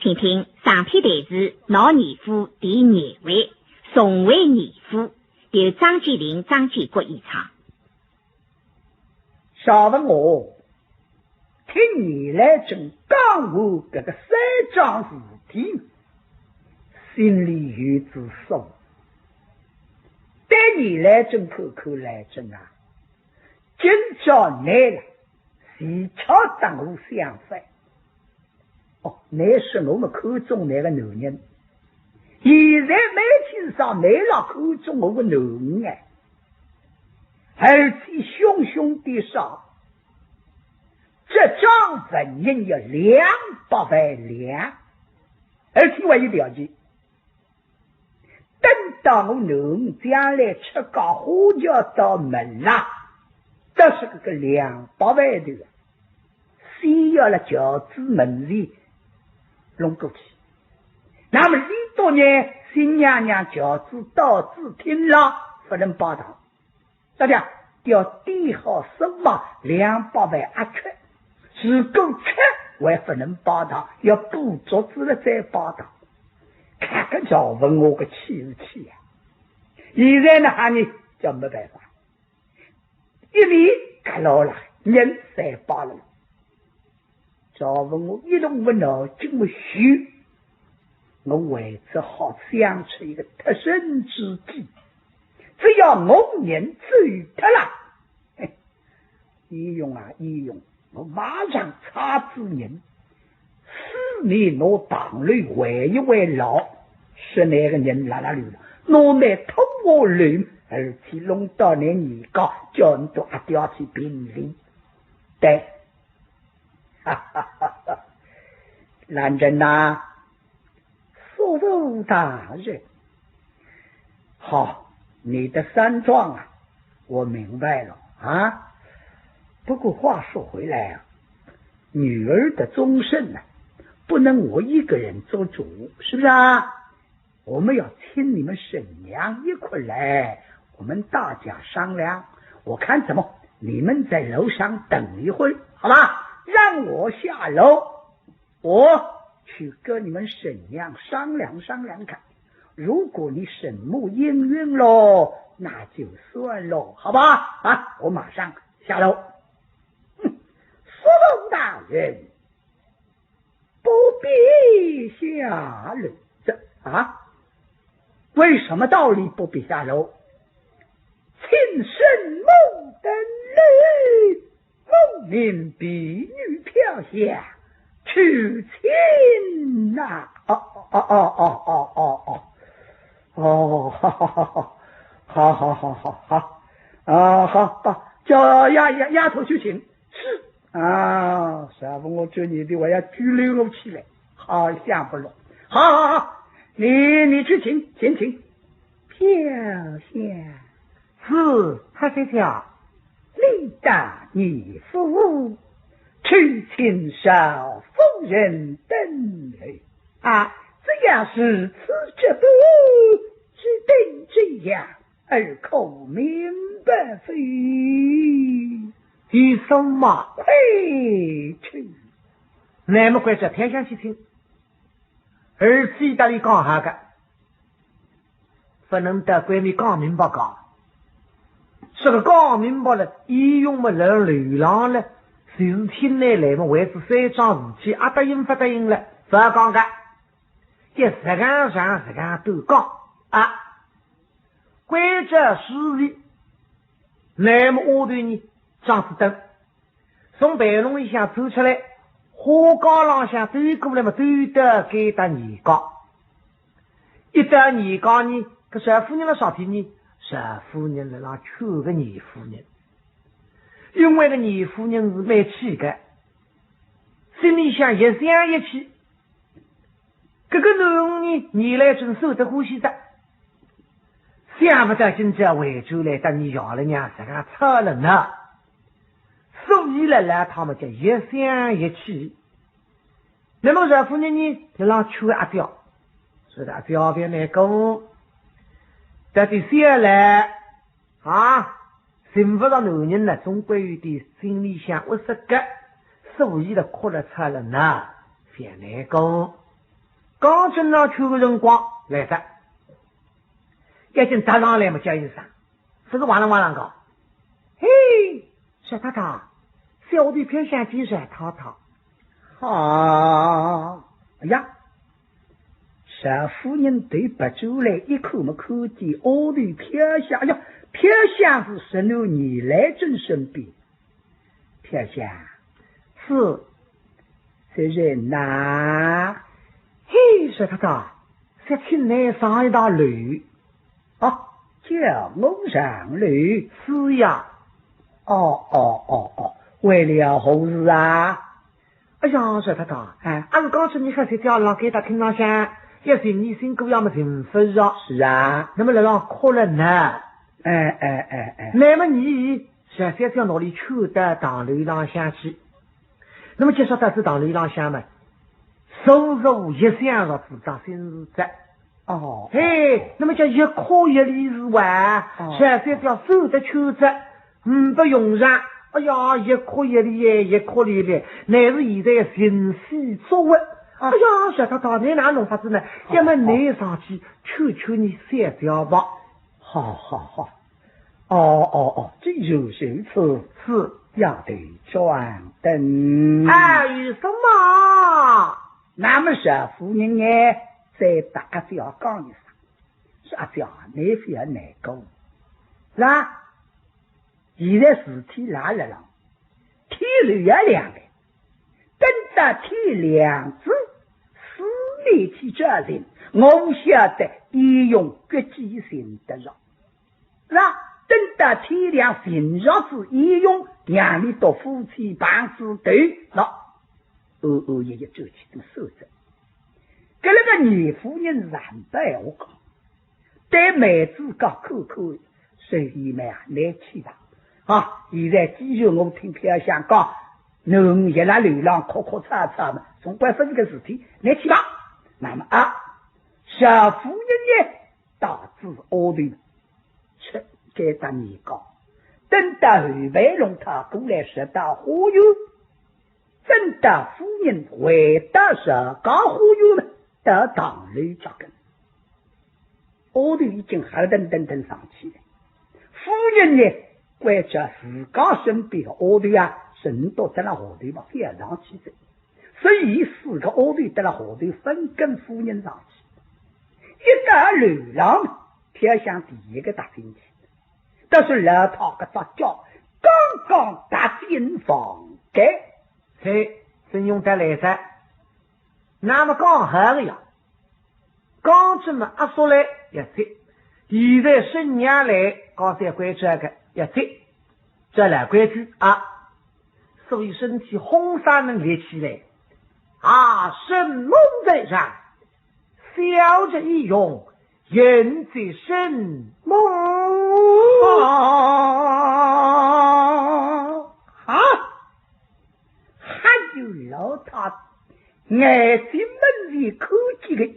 请听上篇台词老二夫第2回，重为二夫，由张建林、张建国演唱。小问我听你来正讲我这个三桩事体，心里有只数。对你来正口口来正啊，今朝来了，是巧当我相反。你说我们口中那个男人，现在媒体上没了口中我个男人哎，而且凶凶的说，这张本人要200万两，而且还有条件，等到我男人将来出高花轿到门了，这是个200万的，先要了轿子门前弄过去。那么李多年新娘娘轿子到子听了，不能报道，大家要点好什么200万阿缺，如果缺还不能报道，要补足子了再报道。看个叫问我个气不气啊！现在呢还你叫没办法，一米干老了，人3把了。叫问我一动不脑筋不虚，我为此好想出一个特身之计，只要我人走脱了，医用啊医用，我马上查子人4年我党里为一位老，是那个人哪里了，我没通我乱，而且弄到你高叫你都阿掉去评理，对。哈哈哈哈！兰人呐，叔父大人，好，你的3状啊，我明白了啊。不过话说回来啊，女儿的终身呢，不能我一个人做主，是不是啊？我们要请你们婶娘一块来，我们大家商量。我看怎么，你们在楼上等一会儿，好吧？让我下楼，我去跟你们婶娘商量商量看。如果你沈母应允喽，那就算喽，好吧？啊，我马上下楼。叔父大人，不必下楼。这啊，为什么道理不必下楼？请沈母等礼。奉命婢女飘下去亲呐！好，叫丫头去请。是啊，师傅，我这你的我要拘留我起来，好想不落。好，你去请飘下。是，他在跳。李大义夫去请少夫人等来啊！这样是此这不只等这样，而可明白非？有什么快去？那么快这偏向去听，而记得你讲下个，不能得闺蜜讲明白讲。这个讲明白了，医用么人流浪了，就是听来来么为是3桩事体，答应不答应了，不要讲个，一时间上时间都讲啊。关键事宜，那么我对你张子灯从白龙一下走出来，花岗浪向走过来嘛，走得给到你讲，一到你讲你，可是夫人的啥体呢？是夫人来让娶个二夫人，因为个二夫人是蛮气的，心里想一想一气，这个男人你来真受得呼吸的，想不到今朝回州来到你姚了娘这个错了呢，所以来他们就一想一气，那么这夫人呢就让娶阿刁，是的，表边来讲。在第下来啊，幸福的男人呢，总归有点心里想我是个，所以的哭了出了呢，先来讲，刚正了秋个辰光来着，已经搭上来嘛，叫一声，这个晚上讲，嘿，小太太，小弟偏向金山太太。啊，哎呀，少夫人对白酒来一口没看见，奥对偏向，哎呀，偏向是16年来正身边，偏向是，这人呐，嘿，小太太，这请来上一道楼，啊，叫我上楼，是呀，哦，为了何事啊？哎呀，小太太，俺刚才你看这条浪给他听上想，要是你辛苦要么幸福啊，是啊，那么来让哭了呢，那么你想在哪里去的大楼浪下去？那么介绍他是大楼浪下嘛，收入一项了主张新日子。哦，嘿，那么叫一哭一里之外，想在要收得去着，不用上。哎呀，一哭一里耶，一哭一里，乃是现在人事作为。哎呀，小太太，你哪弄法子呢？要么你上去求你三条吧。好，哦，这就是此是要得转灯。哎，有什么？那么少夫人呢？再大家就要讲一声，是阿娇你非要难过，是吧？现在事体哪来了？天绿也亮了，等到天亮子，四面去这人，我晓得一用国际性的了，是吧？等到天亮平日子一用，让你到夫妻帮子头了，夜走起都守着。搿那个女夫人染白我讲，对妹子讲口所以嘛难气的啊！现在继续我听偏向讲，侬一拉流浪哭吵吵嘛，总归分个事体难气吧？那么小夫人呢，导致奥队吃该打你讲，等到后备龙他过来拾到花园，等到夫人回到拾到花园了。到堂里脚跟，我都已经还等上去了。夫人呢，关着自家身边的奥队啊，人都在那下头嘛，非要上去的。所以4个奥队在那下头分跟夫人上去。一到流浪，偏向第一个打进去，但是老套个杂叫刚打进房间，嘿，真用得来噻。那么刚好的呀，刚这么阿说来也对，现在生娘来刚才关这个也对，这来规矩啊，所以身体轰上能立起来啊，生猛在上，小着一用，人在身猛还有老太眼睛门里看见个医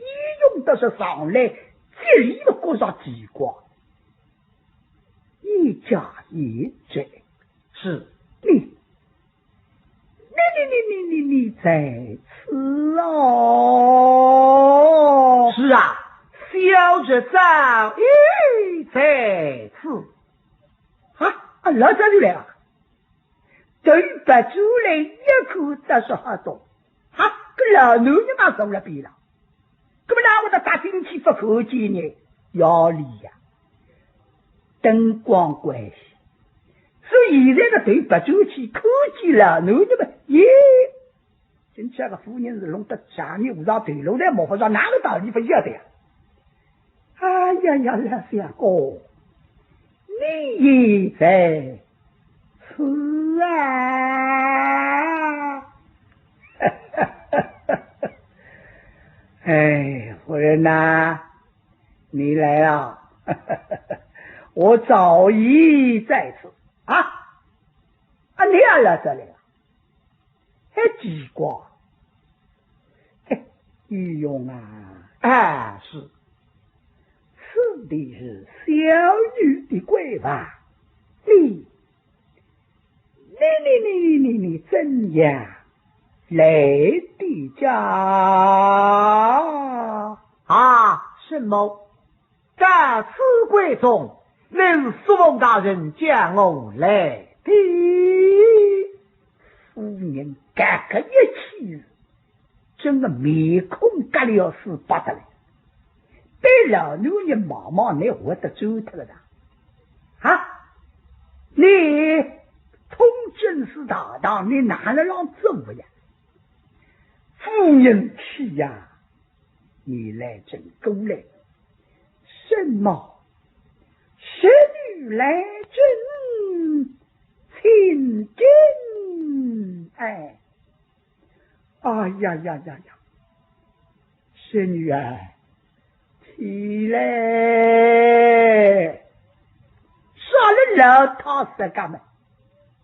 用都是上来，这里都觉上奇怪，一家一嘴是你在此哦，是啊，小着早已在此老早就来了，对白出来一口都是好多个老男人嘛走了边了，那么哪我的大进去不看见呢？要理呀，灯光关系，所以现在的对白出去看见老男人们今天个夫人是弄得下面无上对楼在模糊上，哪个道理不晓得呀？哎呀，老相公，你在此哎，夫人呐，你来了，我早已在此你也来这里了，还奇怪，玉勇是，此地是小女的闺房，你怎样来的家啊，沈某在此贵中，令苏翁大人将我来的。夫人这个一气，整个面孔隔了是不得了，被老女人毛毛你活得走脱了的啊！你通真是大当，你哪能让走呀？夫人气呀！你来真够来，什么？使女来真亲真，哎呀呀呀呀！使女啊，起来！啥了老他是干嘛？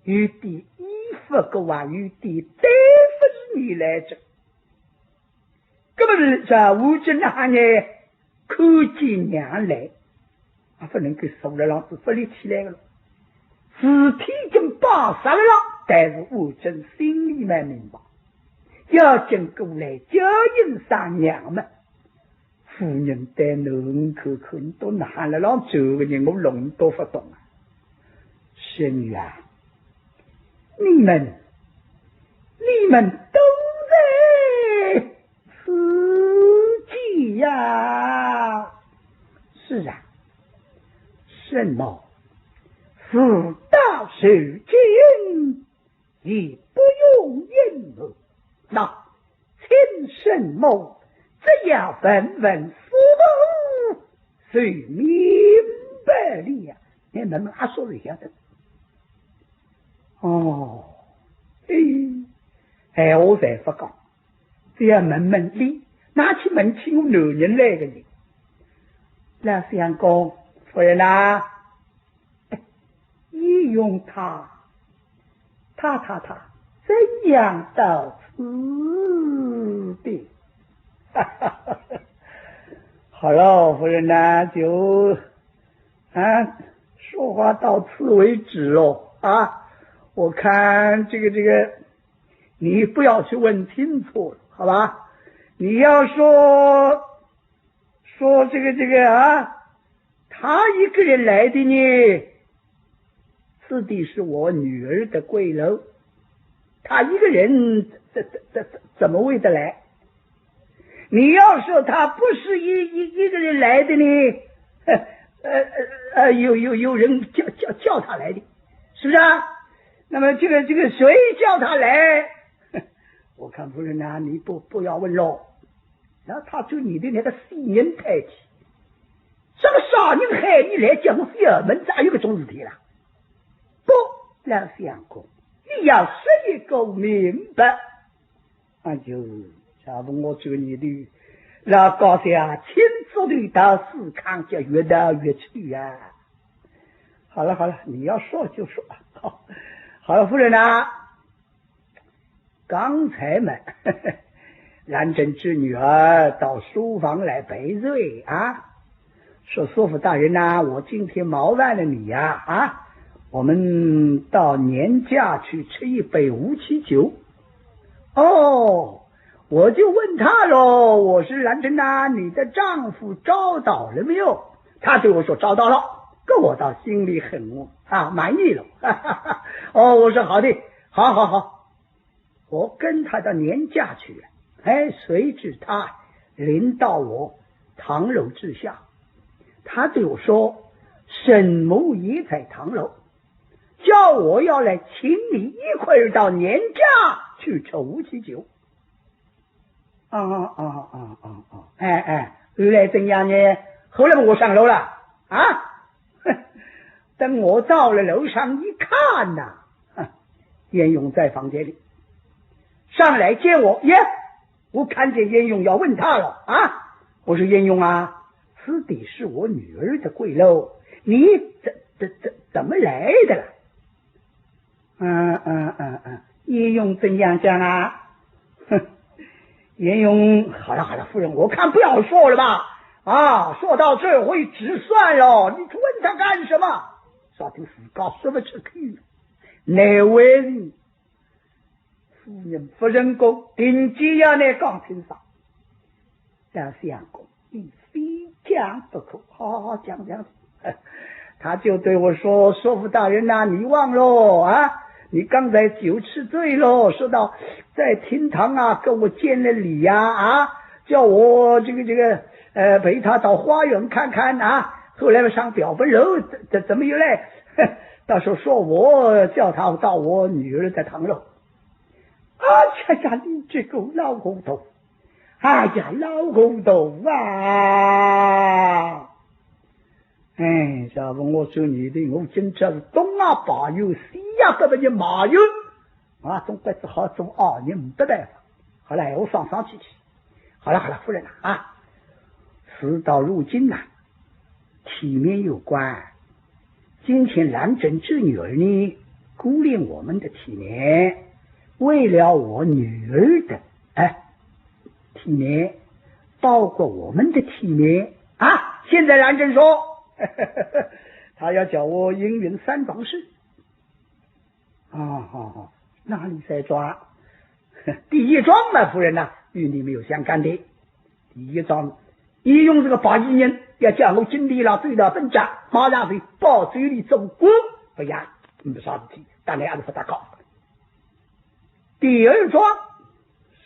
有点衣服个话，有点对付你来着。根本这吴镇那呢，看见娘来，不能够手了浪子不立起来了，尸体跟绑杀了浪，但是吴镇心里面明白，要经过来叫应上娘们。夫人在门口看到哪了浪走个人，我弄都不懂啊！仙女啊，你们都在自己呀！是啊，什么事到时间也不用隐瞒，那请什么只要问问父母，谁明白了呀？你们还说了晓得？哦，我才不讲，只要问你，拿起问起我男人来个人，那相公夫人啊，一用他怎样到此的？好了，夫人呢，就说话到此为止喽啊！我看这个，你不要去问清楚了，好吧？你要说这个啊，他一个人来的呢，此地是我女儿的贵楼，他一个人怎么会得来？你要说他不是一个人来的呢，有人叫他来的，是不是啊？那么这个谁叫他来？我看夫人啊，你不要问喽。然后他就你的那个死人太气，什么杀人害你来讲小门，咋有个种事体啦？不，老相公，你要说一个明白，那就假如我做你的老高下亲自的到市康就越到越去啊！好了，你要说就说。好了，夫人啊，刚才嘛，兰真之女儿到书房来陪罪啊，说叔父大人啊，我今天麻烦了你呀啊，我们到年假去吃一杯无期酒。哦，我就问他喽，我是兰真啊，你的丈夫找到了没有？他对我说找到了，可我倒心里很满意了。哦，我说好的，好，我跟他到年假去了。谁知他临到我堂楼之下，他对我说沈某也在堂楼，叫我要来请你一块儿到年假去吃无期酒。后来怎样呢？后来我上楼了啊，等我到了楼上一看呐，严勇在房间里上来接我，我看见严勇要问他了啊！我说严勇啊，此地是我女儿的贵楼，你怎么来的了？严勇怎样讲啊？严勇，好了，夫人，我看不要说了吧。说到这会止算了，你问他干什么？说的是搞什么出去？哪位人？夫人公定计要来讲清爽，但相公你非讲不可，好讲。他就对我说：“说服大人呐，你忘喽啊！你刚才酒吃醉喽，说到在厅堂啊跟我见了礼呀叫我这个陪他到花园看看啊。后来上表本楼，怎么又来？到时候说我叫他到我女儿的堂楼。呀，你这个老糊涂！哎呀，老糊涂啊！”小凤，我说你的，我真正是东啊把油，西啊不就马油总归只好做2年没得办法。好了，我上去。好了，夫人事到如今体面有关。今天兰真这女儿呢，顾念我们的体面，为了我女儿的体面，包括我们的体面现在兰真说他要叫我应允3桩事。好，哪里3桩？第一桩嘛，夫人与你没有相干的。第一桩，你用这个81年要叫我经历了对了本家，马上会报嘴里走过，不然没啥事体，当然还是不大搞。第二桩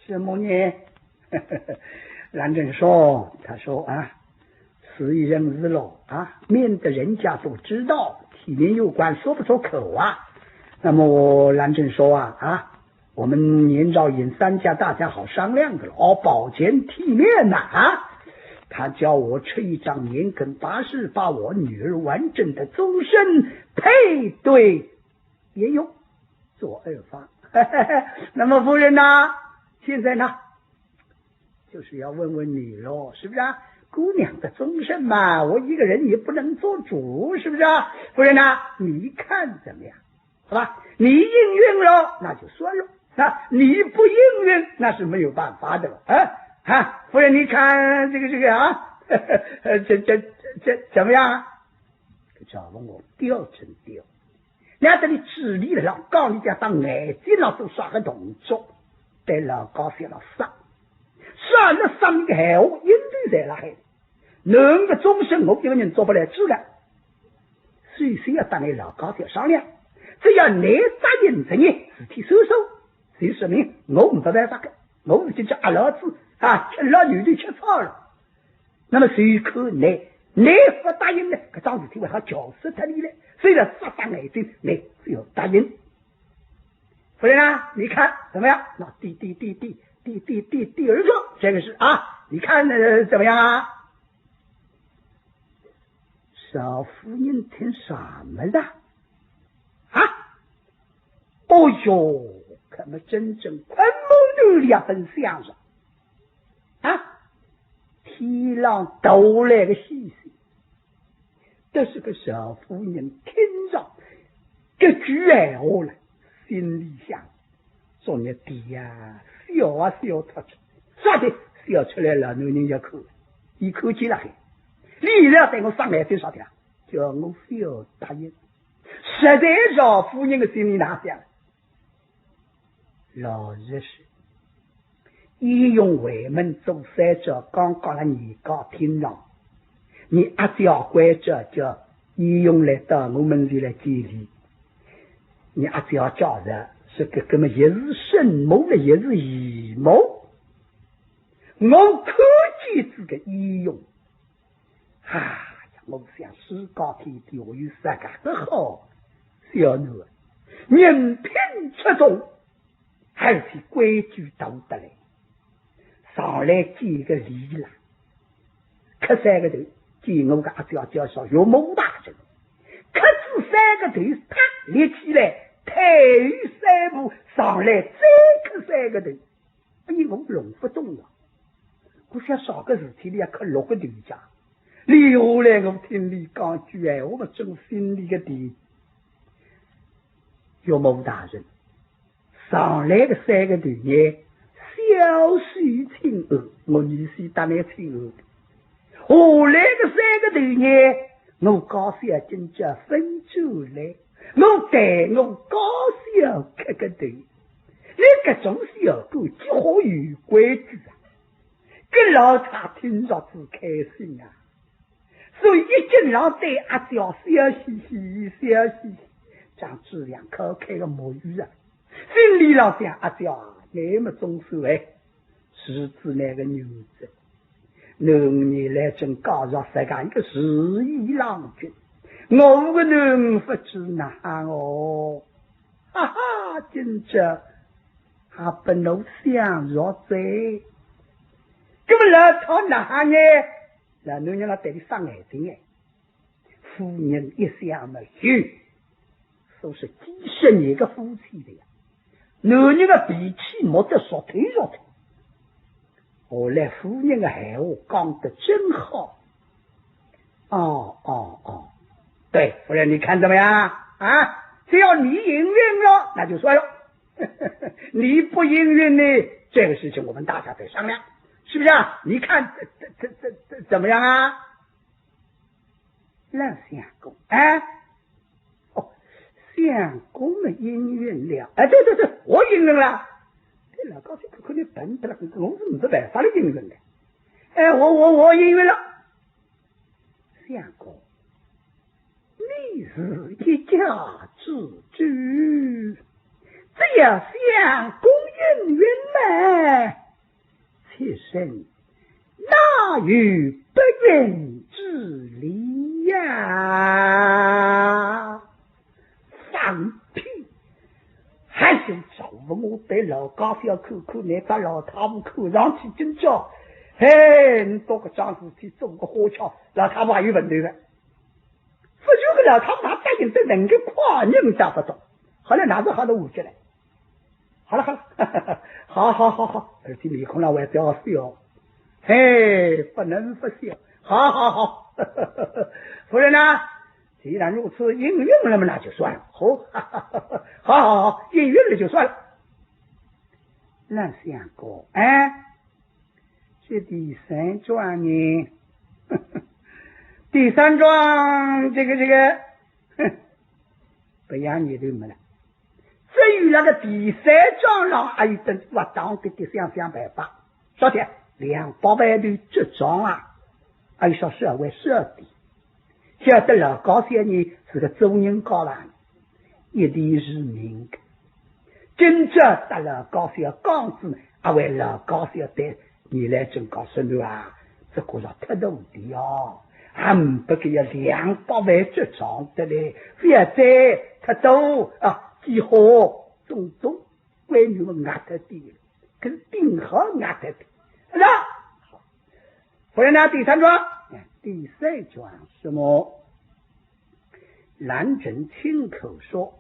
什么呢？兰真说，他说此一人日喽免得人家都知道，体面有关，说不出口那么兰真说我们年照引3家，大家好商量的了保全体面他叫我吃一张年羹8事，把我女儿完整的终身配对也有做2方。那么夫人现在就是要问问你咯，是不是姑娘的终身嘛，我一个人也不能做主，是不是夫人你看怎么样？好吧，你应允了那就算了，你不应允那是没有办法的了夫人你看这个这怎么样？叫我调真调，那这里指理了老高，你家当眼睛了都耍个动作，对老高写了上了3个闲话，应对在了海，能个终身我一个人做不来主的，所以谁要当给老高要商量，只要你答应这你事体收，就说明我不办法的，我就叫老子吃老女的吃草了。那么谁可你不答应呢？这桩事体为他搅死他你了，虽然撒大眼睛，你只有答应。夫人你看怎么样？那第二个这个是你看怎么样少夫人听什么了哦哟，可么真正昆木女很像上天上斗来个细细，这是个小夫人听着这句闲话了，心里想说你爹笑他啥的笑出来了，男人一口一口气了你了带我上来最少的叫我笑答应，实在小夫人的心里哪想老日是一用为门做三者，刚刚了你搞听了，你要乖着叫一用来到我们这来建立，你要叫人是个根本也是神谋的，也是异谋。我科技这个应用我想是高天地我有3个好小女儿，人品出众，还是规矩懂得来，上来见个礼了，磕3个头，见我个叫上有某大人，磕至3个头，他立起来，退于3步，上来再磕3个头，我弄不动了。我想少个事体里要磕6个头家，后来我听你讲句我们正心里个底，有某大人上来个3个头呢，小水清鹅，我女婿当然清鹅的。后来个3个头呢，我高小真叫分出来，我带我高小磕个头，那个总是要够结合于规矩啊，跟老太听着子开心啊，所以一经常对阿娇笑嘻嘻笑嘻嘻，将质量可开个母语啊，心里老想阿娇啊，那么重视哎，是指那个女子，能你来真搞入世界一个十亿郎君，我个能不知难哦，哈哈，真这还不能想若在，那么老头难呢？那女人要对你伤眼睛哎，夫人一想嘛，嘘，都是几十年个夫妻的呀，男人的脾气没得说退着退。后来夫人的闲话讲得真好。对，夫人你看怎么样啊？只要你应允了，那就算了。你不应允呢，这个事情我们大家再商量，是不是啊？你看这怎么样啊？老相公，相公们应允了，对，我应允了。这老高兴可你笨的了，我是没得办法来应允的。我应允了。相公，你是一家之主，只要相公应允呢，妾身哪有不允之理呀？放屁！还想找我对老高小口口那把老太婆口上去真叫，你多个张事体做个花俏，老太婆还有问题的。不就个老太婆她答应的能够夸人家不懂，后来哪子好都误解了。好了，好，而且你空了我也不要笑，不能不笑。好，夫人呢？既然如此，应允了嘛，那就算了。好，应允了就算了。那相公，这第三桩呢？第三桩，这个，不让你的没了。至于那个第三桩上，还有等我当的想办法。昨天200万的这桩啊，还有说社会设的。晓得老高小你是个中人高郎，一定是明的。真正得了高小刚子，为老高小对你来真告诉你啊，这个是太多的哦，还不给要200万这桩的嘞，非要再太多啊，几好种为你们压太低了，跟顶好压太低。是吧？夫人呢？第三桩。第三桩什么？兰真亲口说，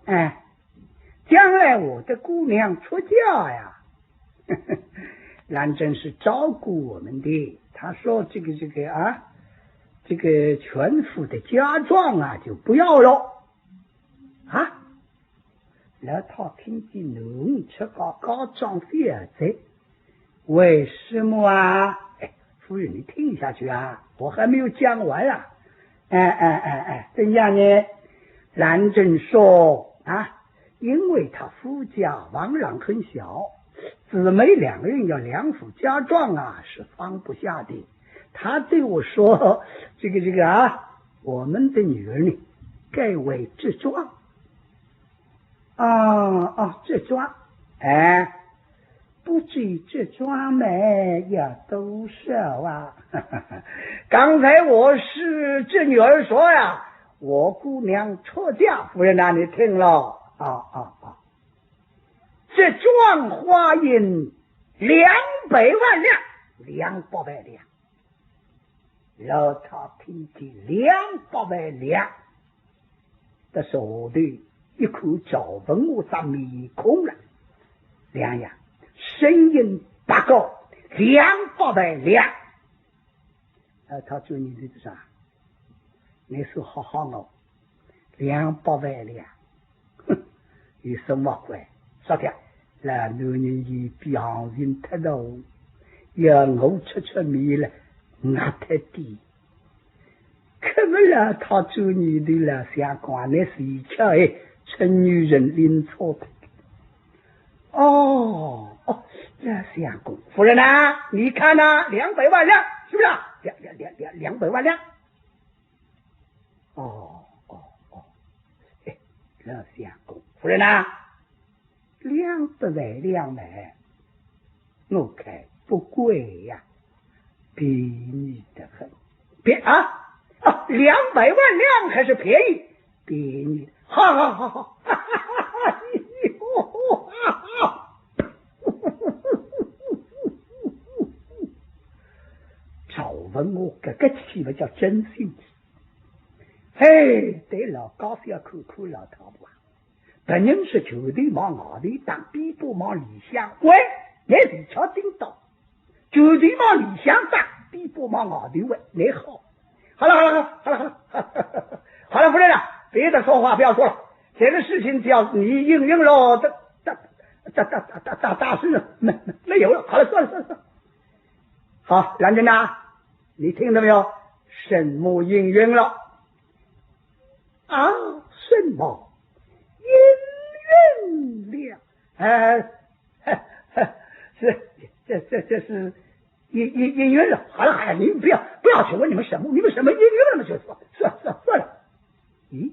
将来我的姑娘出嫁呀，兰真是照顾我们的。他说这个全府的家庄啊就不要了啊。老太听见侬吃高庄费儿子，为什么啊？夫人，你听下去啊，我还没有讲完啊。怎样呢？兰真说啊，因为他夫家王朗很小，姊妹2个人要2府家庄啊，是放不下的。他对我说，这个我们的女儿呢，该为这庄。这庄，不至于这桩美要多少啊？刚才我是这女儿说呀，我姑娘出嫁，夫人那你听了这桩花银200万两，200万两。老太听见200万两的时候的一口早问我啥面孔了，两样。声音拔高200万两，他说你这是啥？你说好好哦，200万两，有什么怪？昨天那男人一比行情太多，要我出面了，压太低。可不了，他做你的了，相公那是一巧趁女人临错的。哦，这相公，夫人啊，你看呐，200万两，是不是啊？200万两。这相公，夫人啊，200万两呢，我看不贵呀，便宜得很。200万两还是便宜，便宜。好，赵文我这个气嘛叫真性气。对了，高兴要看看老头子，本人是球队往外头当，比不往里向。喂，你是瞧听到？球队往里向当，比不往外头喂，你好。好了，夫人啊，别的说话不要说了，这个事情只要你应允了，大事没有了。好了，算了。好，兰真啊，你听到没有？圣母应允了。什么应允了？这是应允了。好了，你们不要去问你们什么应允了嘛，就算了。咦，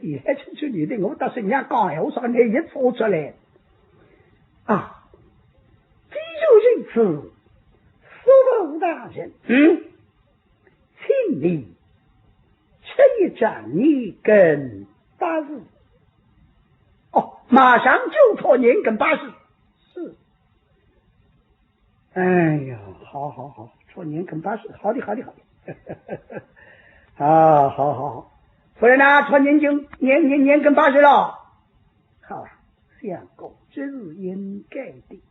你还去你的，我倒是人家讲闲话上你一说出来既就如此，苏武大人，请你吃一盏年羹80。马上就搓年羹80。是。哎呀，好，搓年羹80，好的。好，夫人啊，搓年羹80了。好啊，相公，这是应该的。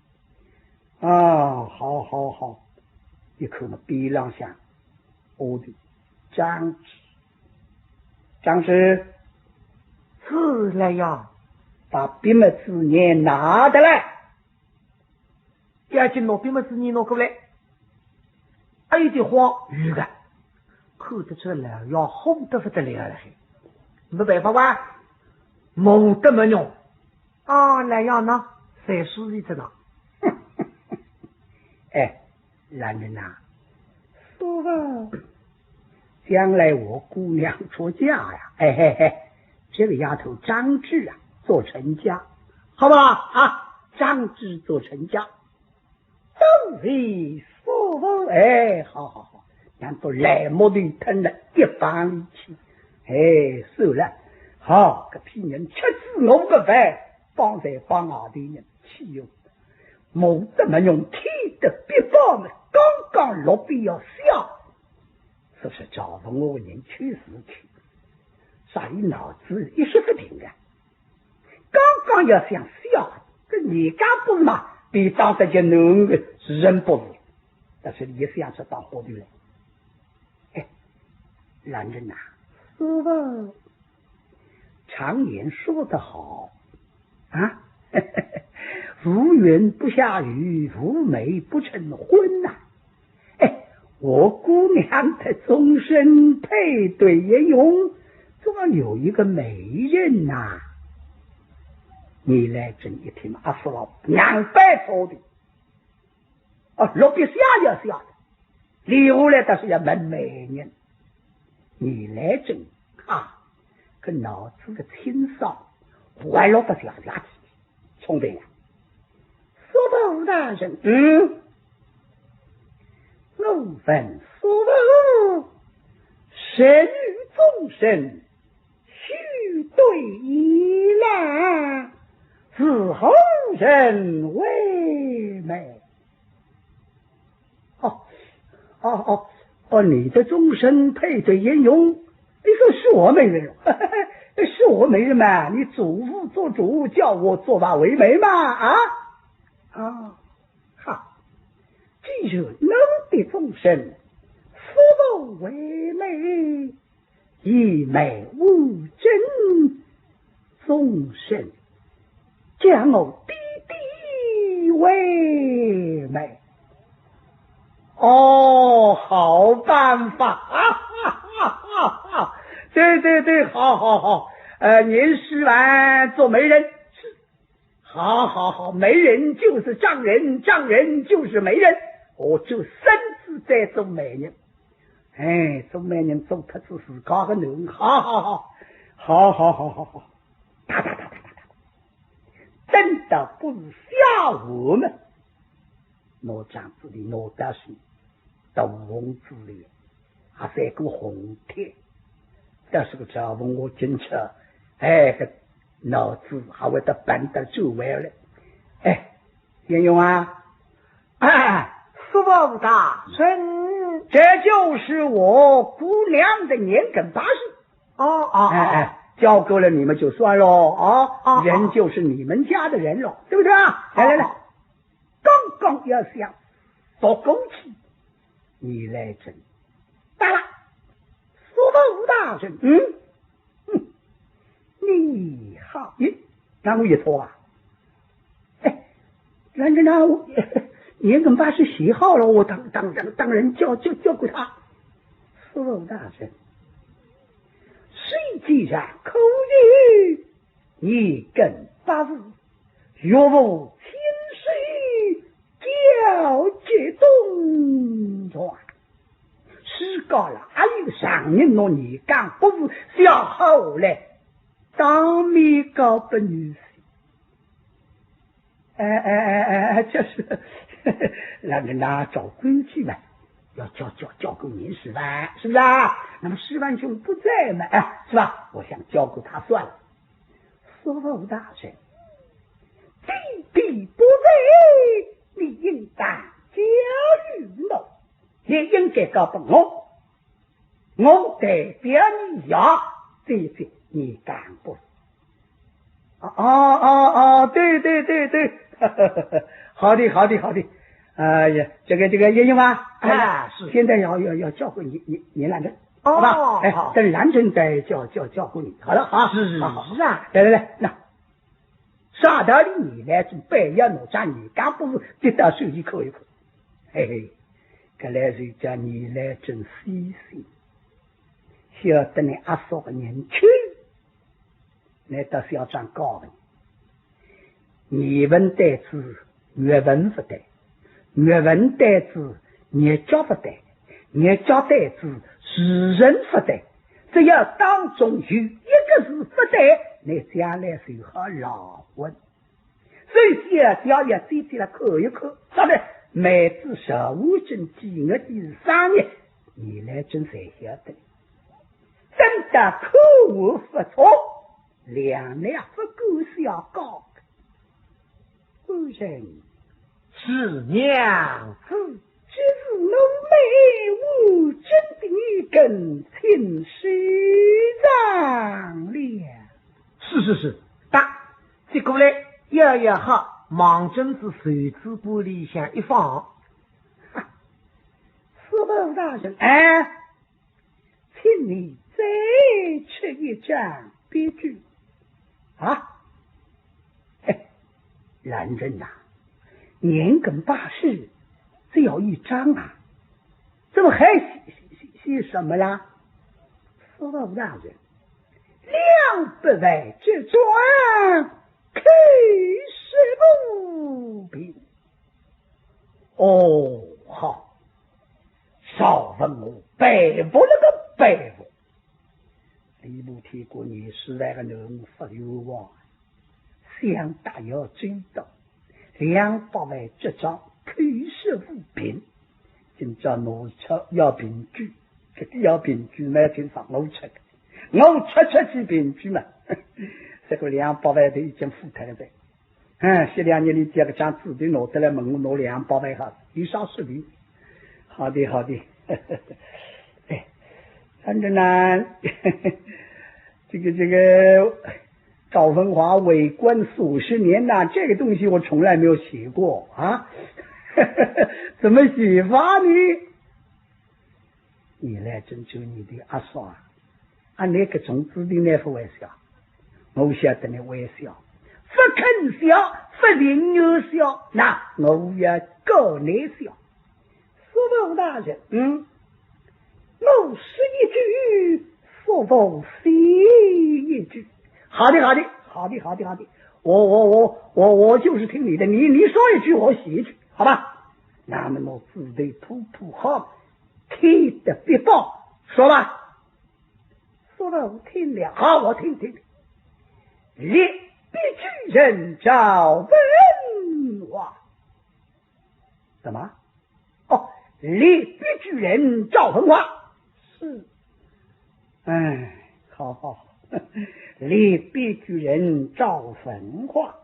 好，你看那边浪向，我的张氏，是来呀，把笔墨纸砚拿得来。赶紧拿笔墨纸砚拿过来。还有点慌余的，看得出来要红得不得了了，没办法哇，蒙得没用。来呀呢，再说一次呢。兰人呐，说吧，将来我姑娘出嫁呀，这个丫头张志做成家，好吧？张志做成家，都为所望。好，难道来莫的吞了一帮力气？算了，好个屁人，吃自我个饭，帮在帮外的人气哟。没得么用天的笔报呢，刚落笔要笑，说是找不我人去死去，啥一脑子一时不停的，刚要想笑，这你家不嘛，比当这些能的人不是，但是也想是当活的来。男人呐，说吧，常言说得好无缘不下雨，无媒不成婚呐。我姑娘的终身配对颜容，总有一个美人呐。你来这一听，说了200头的，落笔下要下的，留来倒是要问美人。你来这个脑子的清扫，还落得下垃圾，聪明说吧，大人，我问说吧，神与众生须对一览，自后人为美。你的终身配对颜容，你说是我美人是我美人嘛？你祖父做主，叫我做把为媒嘛？好，既然能的众生夫妇为媒，以美无真，众生将我弟为媒。好办法对，好，年10万做媒人是好好好，媒人就是丈人，丈人就是媒人，我就身子在做媒人。哎，做媒人做他只是搞个能，好好好，好好好好好，哒哒哒哒哒哒，真的不是吓我们。我长子的我的是斗红之脸，还是个红天，但是个家问我进去，哎个脑子还会得办得就完了。哎，严勇啊，哎，苏某大人，这就是我姑娘的年羹巴士。哎，交够了你们就算喽啊，人就是你们家的人了，对不对啊？来，刚刚要想说勾起，你来整，罢了，苏某大人，你好，那我也错啊。哎，然着呢，我年羹巴士写好了，我当然交给他。苏某大人，谁既然口语年羹巴士，若无亲水交接中传，是搞了还有上人诺你刚不是小后来当面告不女婿。就是让人家找规矩嘛，要交够您10万，是不是啊？那么10万兄不在嘛，是吧？我想交给他算了。苏某大人，弟不在，你应当教育我，也应该告诉我代表你呀，对，你敢不？对，好的，哎呀，这个也有吗？是现在要教会你兰真，好吧？哎，等兰真再教会你。好了，好，是啊，来，那沙道里你来做白牙哪吒，你敢不是跌到手里扣一扣？嘿嘿，看来人家你来真细心，晓得你阿嫂个年轻。那倒是要长高的，语文带字，语文不带；语文带字，语教不带；语教带字，诗人不带。只要当中有一个字不带，那将来就好老稳。所以要自己来看一看，啥的每次15针几个的商业，你来真才晓得，真的口无不错。两不够是要高的，夫人是娘子，只是我妹无真的一根亲师长了。是，打接过来要好，忙针子手指玻璃向一放。司马大人，请你再吃一张别具。兰人呐，年羹巴士只要一张啊，怎么还写什么啦？司马大人，200万之转，开始不平。好，少问我背负了个背负。李牧提过你10万个人发愿望，想大要追到200万这张开始不平，今朝我出要平居，这个要平居买听上我出去平居嘛，这个200万都已经付脱了呗。这2年里这个将指定拿得来问我拿200万好，有啥事情？好的，反正呢，这个赵文华为官数十年呐，这个东西我从来没有写过啊，怎么写法呢？你来征求你的阿嫂啊，那个种子的那副玩笑，我晓得你玩笑，不肯笑，不领有笑，那我要告你笑。苏某大人，我是一句，说不非一句。好的，我就是听你的，你说一句我写一句，好吧？那么我自对吐吐好，听得必报，说吧。说了我听了，好，我听。列必举人赵文华，怎么？哦，列必举人赵文华是，好，列必举人赵文华，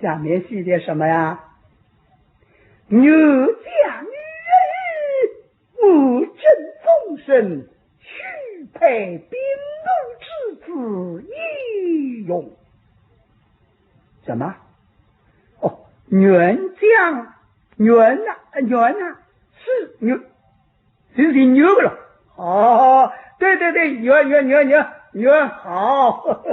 下面写的什么呀？牛将女人，无正宗身，须配兵奴之子一用。什么？哦，元将元呐，是牛，是牛了。哦，对，元，好，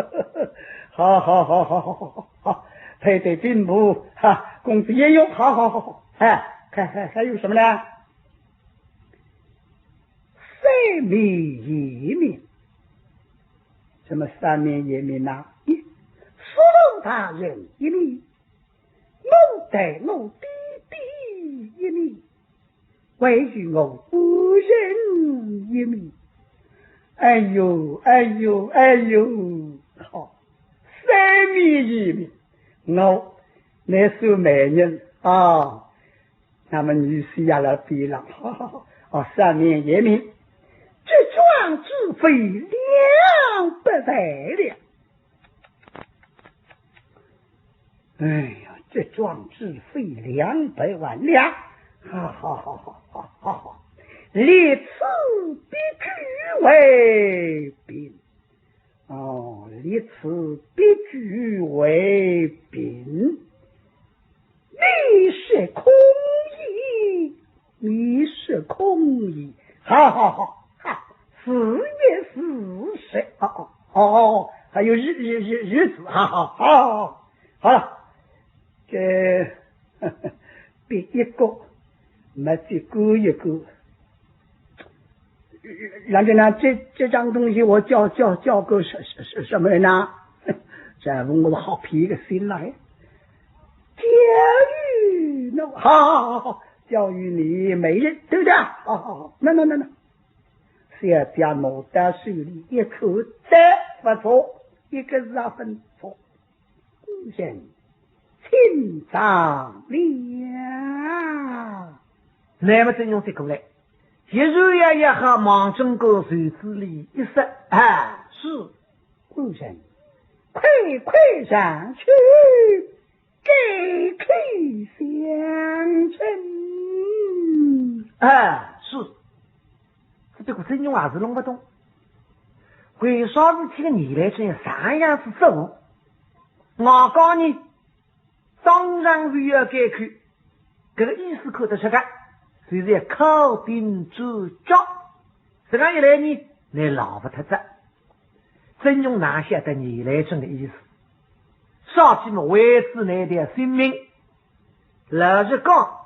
配对兵部哈，公子也有，好，还有什么呢？三面一面，什么三面一面呐？福禄大人一面，我待我弟一面，为与我夫人一面。哎呦，好，三面一面，我那是美人啊，那么你是要了比了，好，三面一面，这壮志费200万两。哎呀，这壮志费200万两，好，列此必举为兵。哦，列此必举为兵。你是空意，好，4月40，还有日子，好了。这别一个没这个一个，然后呢，这张东西我交个什么人呢？再问我好批个心来，教育那好，教育你媒人，对不对？好，那，小家脑袋手里一口不错，一个2分错，人。清长了，那么真用这过来，一日也和忙中国水子里一说，是夫人，快上去给相称。是这个真用还是弄不懂，为啥子这个你来这三样是失误？我告你。当然是要改口，这个意思可得出来，所以要靠定主教。这样一来呢，你老不特子，真用哪些的你来种的意思？少起么为子那点性命，老实讲，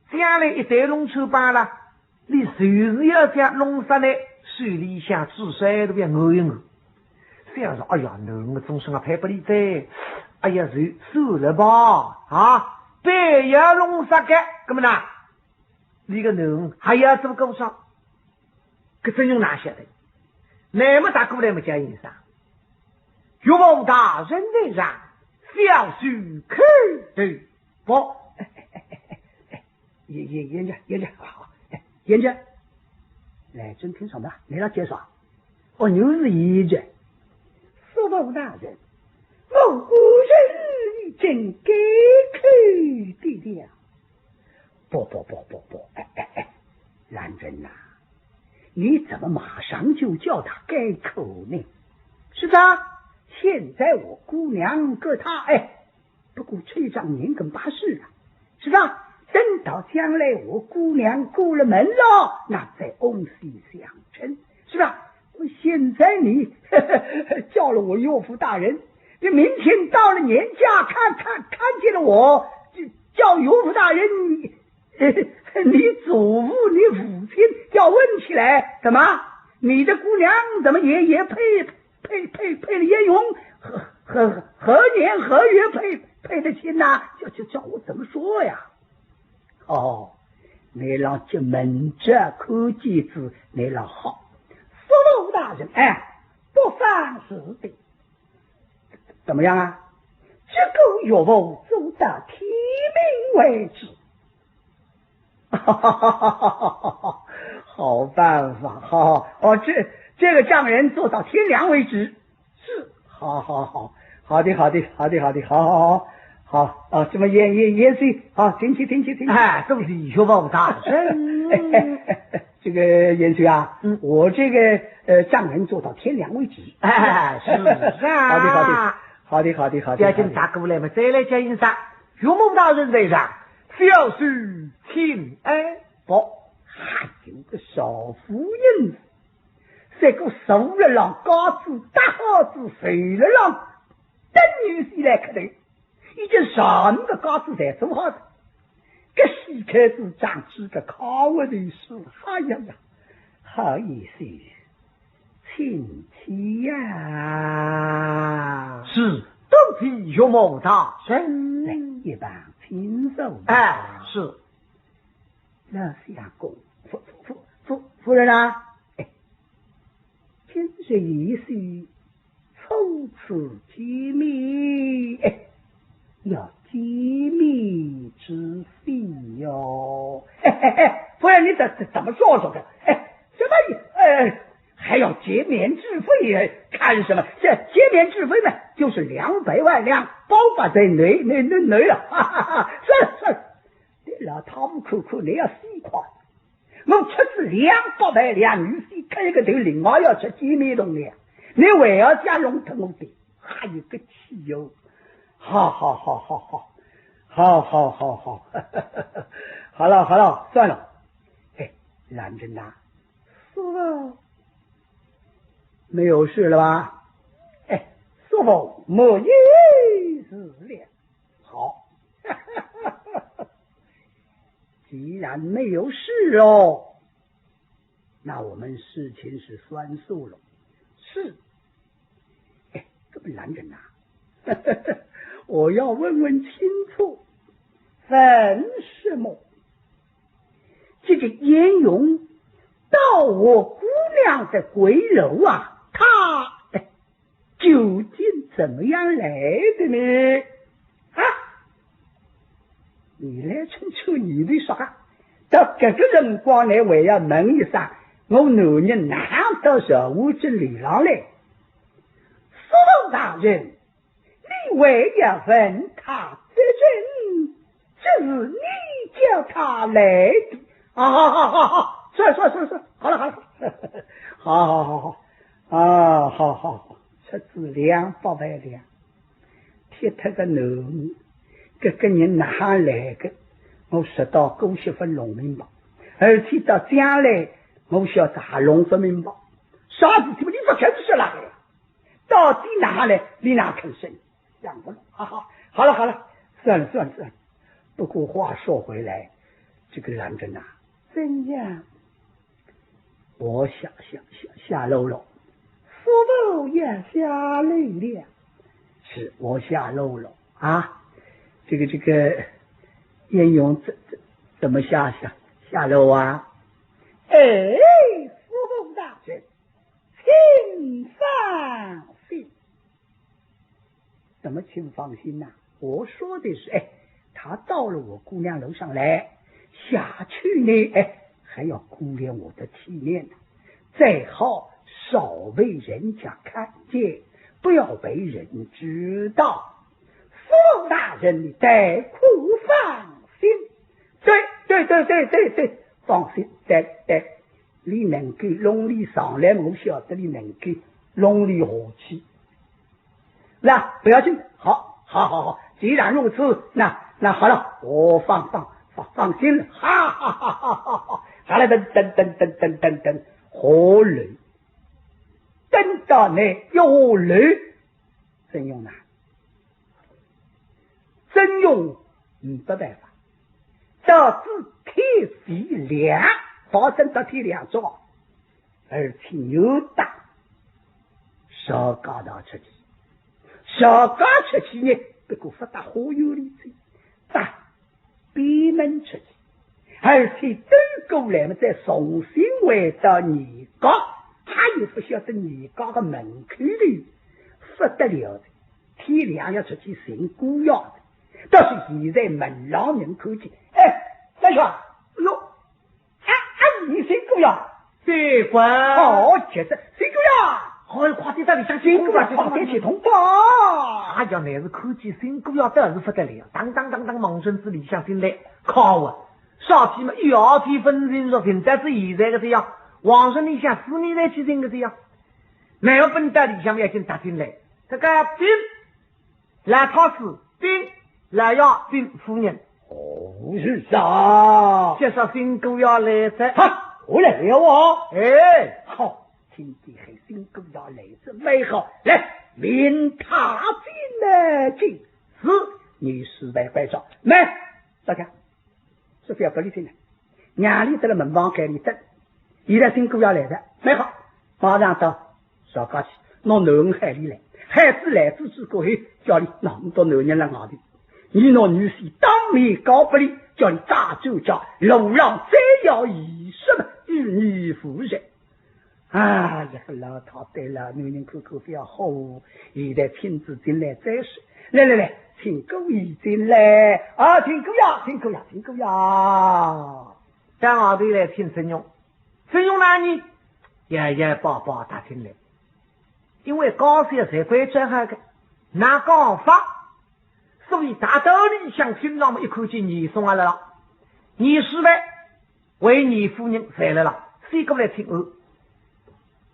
将来一代龙出罢了，你随时要将弄杀来，手里向自杀都要饿一饿。虽然说，哎呀，我终身拍不离在。哎呀，算了吧，别要弄杀个，干嘛呢？你个人还要这么高尚，可真用哪些的？那么大过来没讲意思啊？岳王大人的让，小婿可对不？严家，好，严家，来真听什么？你来介绍。牛是严家，说到大人。我夫人已经改口的了。不，兰人呐，你怎么马上就叫他改口呢？是的，现在我姑娘跟他不过吹张年跟8世啊，是的。等到将来我姑娘过了门了，那再翁婿相称，是吧？现在你叫了我岳父大人。这明天到了年假，看见了我，叫岳父大人，你祖父、你父亲要问起来，怎么你的姑娘怎么也配配了严勇，何年何月配得起呐？就叫我怎么说呀？哦，你让这门这科技子，你让好，苏大人，哎，不妨事的，怎么样啊？这个药物做到天明为止。好办法，好哦，这个丈人做到天亮为止。是，好啊，这么严岁，好，听起。哎，都是学报大人。这个严岁啊，我这个丈人做到天亮为止。哎，是啊。好的。要警察过来嘛，再来接应上。岳母大人在上，小婿请安。不，还有个少妇人，这个瘦了让嘎子大耗子肥了让等女婿来可能，已经3个嘎子在做好的，这西开子长起个考我的事，哎呀，好意思，亲戚呀，是都是岳母大人，一般亲手。哎，是。老相公，夫人啊，哎，今日一岁，初次见面，哎，要见面之费哟。夫人，你怎么说的？哎，什么？还要见面之费？看什么？这见面之费呢，就是200万两，包发在内了。算了。老汤姆口你要4块，我出资200万两，女婿开个头，另外要吃见面东的，你还要加龙腾我的，还有个气哟！好，好了，算了。哎，兰珍呐，说没有事了吧？哎，说否没意思了。好。既然没有事哦，那我们事情是算数了。是，哎，这不拦着呢。我要问问清楚，为什么这个严勇到我姑娘的归楼啊，他究竟怎么样来的呢？啊？你来清楚你的说啊，到这个辰光来还要问一声，我男人哪到小屋这里上来？苏大人，你为要问他的人，这是你叫他来的。好，算，好了，好，出资200万两，贴他个男。这个人哪来的？我拾到公媳妇弄明白，而且到将来我需要大弄不明白，啥子题目你不肯是哪个？到底哪来？你哪肯生？想不了。好了，算了。不过话说回来，这个兰珍呐，怎样？我下楼了，父母也下楼了，是我下楼了啊。这个严勇怎么下楼啊？哎，父母大人，请放心。怎么请放心呐？我说的是，他到了我姑娘楼上来，下去呢，还要顾念我的体面呢。最好少被人家看见，不要被人知道。傅大人，你得苦放心。对，放心，对，你能够弄里上来，我晓得你能够弄里下去。那不要紧，好，既然如此，那好了，我放心了。好了，等，何雷？等到你有雷，怎用呢？真用没办法，导致天地亮，保证到天亮早，而且牛大小家到出去，小家出去呢，不过不大花园里去，打闭门出去，而且等过来嘛，再重新回到泥岗，他又不晓得泥岗的门口里不得了的，天亮要出去寻姑娘的。倒是现在门廊人看见，哎，三兄，哎呦，你寻姑娘？对官，哦，确实寻姑娘。好，快点到里向新姑娘跑得去通报。他要乃是看见新姑娘倒是不得了，当蒙孙子里向进来，靠啊！少天嘛，要天分人说平，但是现在个这样，皇上里向4年来去人个这样，哪个本到里向要进打进来，这个兵来讨死，兵来要兵夫人。哦，是啥？介绍新姑娘来噻，好，我来了哦。哎，好。今天还新姑娘来自美好，来命他进来进，是你是外怪照，来大家是不要不理进来，娘里在了门房间里等，现在新姑娘来的，美好，马上到小家去，拿男孩里来，孩子来自之过后，叫你那么多男人来外头，你拿女婿当面告不理，叫你大酒家路上再要以什么与女夫人。啊呀，老太对了，女人口口不要好，现在亲自进来再说。来，请姑爷进来啊！请姑爷，在外头来请陈勇，陈勇哪里？爷爸打进来，因为高三才会转下个，拿高法，所以大道理想听那么一口气你送来了，你是呗，为你夫人来了啦，谁过来听我？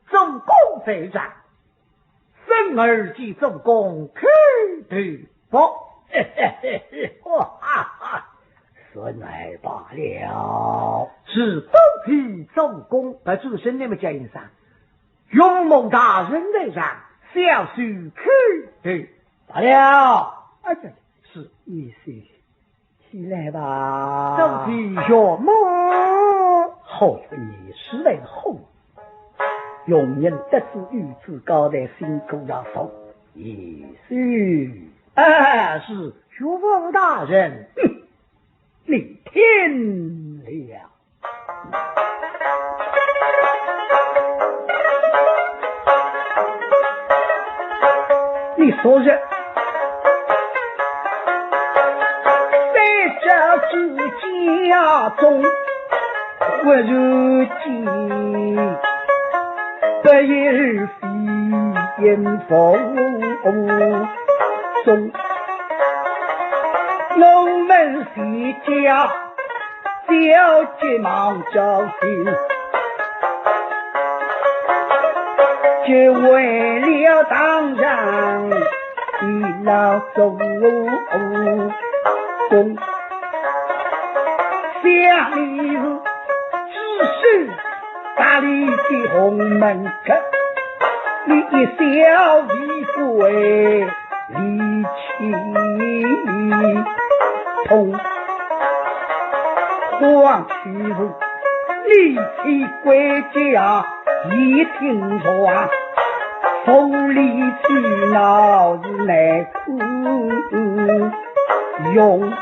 总共非战，生儿即总共可对不？孙儿罢了，是都批总共，把主身那么讲一声，勇猛大人来上，小许可对罢了。这是意思，起来吧。总批勇猛，好说你是来后。用人得知玉子高的辛苦要受，也许是学问大人，你听了。你说着，在这之家中，我如今。白日飞烟风中，龙门西家小姐忙着心，只为了当然一老中下里只是大理的红门口，你一小一鬼离奇痛，黄皮路离奇归家一听说，风里去闹日来哭，用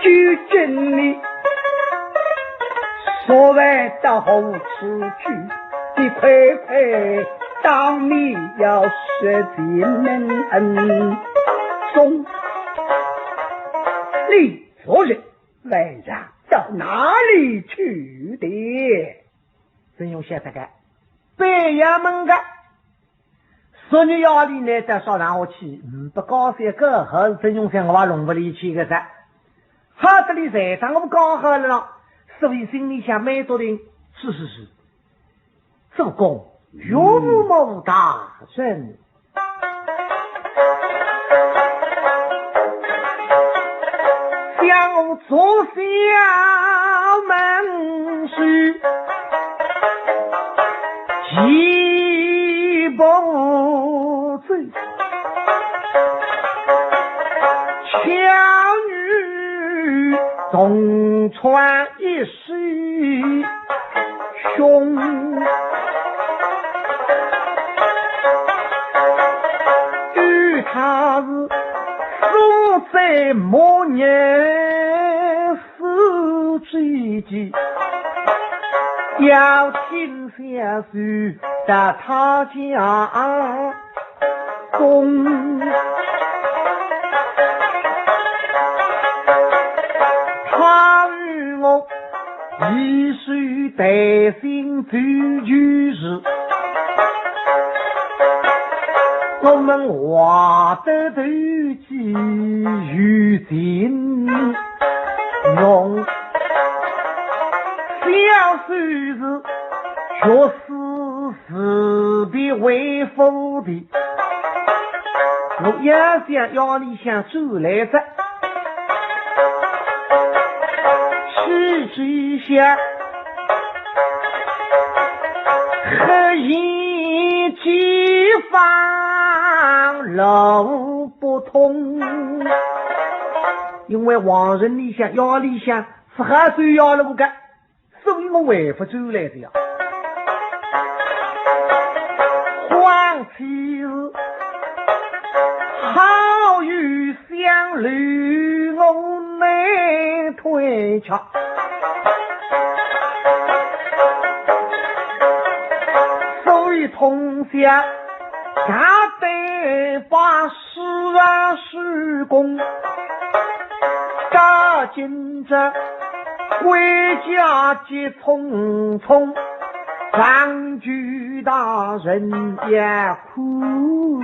举证你所谓到后出去，你快当面要说进门中，你夫人晚上到哪里去的？真用写这个北衙门的说你要里呢，再少让我去，不高些个和真用生活弄不离去个噻。好的哩噻，当我们刚好了，所以心里想蛮多的，是，做工勇猛大人。想做小门市急不醉，巧女东川一时胸，在末年死追击，要听下去到他家公。他与我一须带心最具时，我们话得头机与金用，小手是却是别为否的，我也想要你想走来着，去之下何以几方路不通？因为往人理想要理想是还最要了不干，所以我为不走来的呀。黄旗日好雨相侣，我难推却。所以从下他得把事啊施工，大今着回家急匆匆，张局大人也苦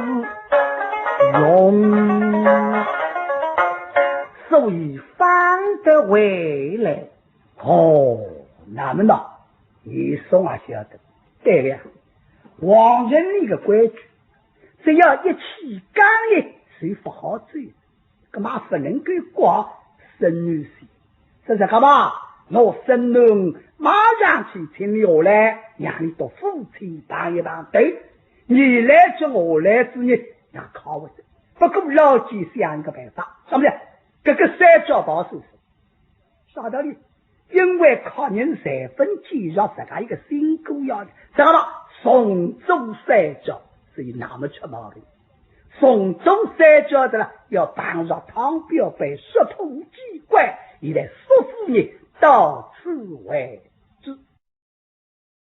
用，所以方得回来。哦，那么呢，你说啊晓得，对了，王人那个规矩，只要一起刚硬，谁不好走？干嘛不能够过生女婿？这是干嘛？我生奴马上去请你下来，让你做夫妻当一当对，你来之我来之你，那靠不着。不过老几想一个办法，是不是？这个三角宝是啥道理？因为靠人3分肌肉，自家一个新狗要的，知道吗？宋中三角是以那么出毛的，宋中三角的了，要绑入汤表被石头机关，以来说服你到此为